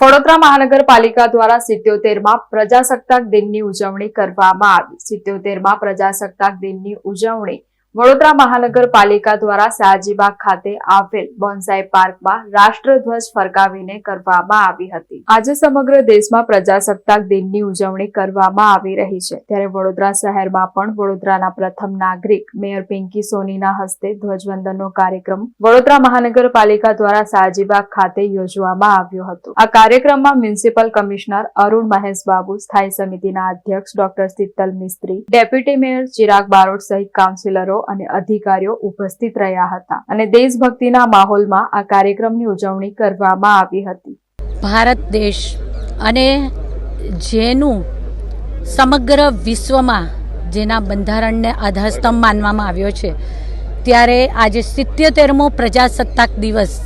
વડોદરા મહાનગરપાલિકા દ્વારા 77માં પ્રજાસત્તાક દિનની ઉજવણી કરવામાં આવી। 77માં પ્રજાસત્તાક દિનની ઉજવણી વડોદરા મહાનગરપાલિકા દ્વારા સયાજીબાગ ખાતે આવેલ બોન્સાઈ પાર્કમાં રાષ્ટ્રધ્વજ ફરકાવીને કરવામાં આવી હતી। આજે સમગ્ર દેશમાં પ્રજાસત્તાક દિનની ઉજવણી કરવામાં આવી રહી છે, ત્યારે વડોદરા શહેરમાં પણ વડોદરાના પ્રથમ નાગરિક મેયર પિંકી સોનીના હસ્તે ધ્વજવંદનનો કાર્યક્રમ વડોદરા મહાનગરપાલિકા દ્વારા સયાજીબાગ ખાતે યોજવામાં આવ્યો હતો। આ કાર્યક્રમમાં મ્યુનિસિપલ કમિશનર અરુણ મહેશ બાબુ, સ્થાયી સમિતિના અધ્યક્ષ ડોક્ટર શીતલ મિસ્ત્રી, ડેપ્યુટી મેયર ચિરાગ બારોટ સહિત કાઉન્સિલરો અને અધિકારીઓ ઉપસ્થિત રહ્યા હતા અને દેશભક્તિના માહોલમાં આ કાર્યક્રમની ઉજવણી કરવામાં આવી હતી। ભારત દેશ અને જેનું સમગ્ર વિશ્વમાં જેના બંધારણને આધારસ્તંભ માનવામાં આવ્યો છે, ત્યારે આજે 77મો પ્રજાસત્તાક દિવસ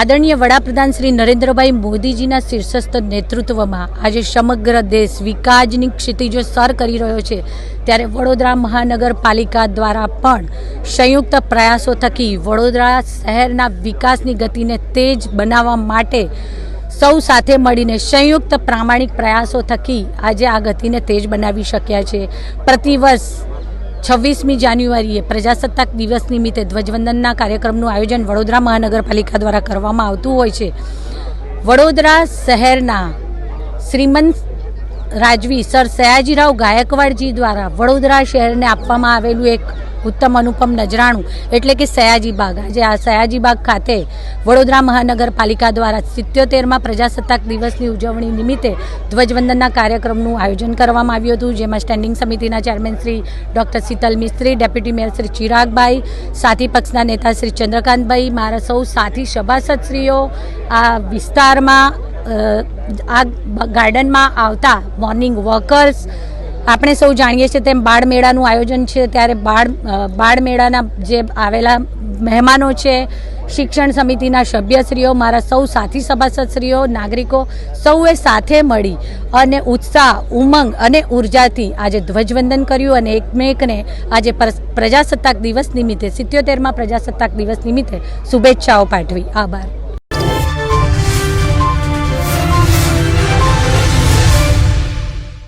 આદરણીય વડાપ્રધાન શ્રી નરેન્દ્રભાઈ મોદીજીના શીર્ષસ્થ નેતૃત્વમાં આજે સમગ્ર દેશ વિકાસની ક્ષિતિજો સર કરી રહ્યો છે, ત્યારે વડોદરા મહાનગરપાલિકા દ્વારા પણ સંયુક્ત પ્રયાસો થકી વડોદરા શહેરના વિકાસની ગતિને તેજ બનાવવા માટે સૌ સાથે મળીને સંયુક્ત પ્રામાણિક પ્રયાસો થકી આજે આ ગતિને તેજ બનાવી શક્યા છે। પ્રતિવર્ષ 26મી જાન્યુઆરીએ પ્રજાસત્તાક દિવસ નિમિત્તે ધ્વજવંદનના કાર્યક્રમનું આયોજન વડોદરા મહાનગરપાલિકા દ્વારા કરવામાં આવતું હોય છે। વડોદરા શહેરના શ્રીમંત રાજવી સર સયાજીરાવ ગાયકવાડજી દ્વારા વડોદરા શહેરને આપવામાં આવેલું એક ઉત્તમ અનુપમ નજરાણું એટલે કે સયાજીબાગ, આજે આ સયાજીબાગ ખાતે વડોદરા મહાનગરપાલિકા દ્વારા 77માં પ્રજાસત્તાક દિવસની ઉજવણી નિમિત્તે ધ્વજવંદનના કાર્યક્રમનું આયોજન કરવામાં આવ્યું હતું, જેમાં સ્ટેન્ડિંગ સમિતિના ચેરમેન શ્રી ડોક્ટર શીતલ મિસ્ત્રી, ડેપ્યુટી મેયર શ્રી ચિરાગભાઈ, સાથી પક્ષના નેતા શ્રી ચંદ્રકાંતભાઈ, મારા સૌ સાથી સભાસદશ્રીઓ, આ વિસ્તારમાં આ ગાર્ડનમાં આવતા મોર્નિંગ વોકર્સ, આપણે સૌ જાણીએ છીએ તેમ બાળ મેળાનું આયોજન છે, ત્યારે બાળ મેળાના જે આવેલા મહેમાનો છે, શિક્ષણ સમિતિના સભ્યશ્રીઓ, મારા સૌ સાથી સભાસદશ્રીઓ, નાગરિકો સૌએ સાથે મળી અને ઉત્સાહ, ઉમંગ અને ઉર્જાથી આજે ધ્વજવંદન કર્યું અને એકમેકને આજે પ્રજાસત્તાક દિવસ નિમિત્તે 77માં પ્રજાસત્તાક દિવસ નિમિત્તે શુભેચ્છાઓ પાઠવી। આભાર।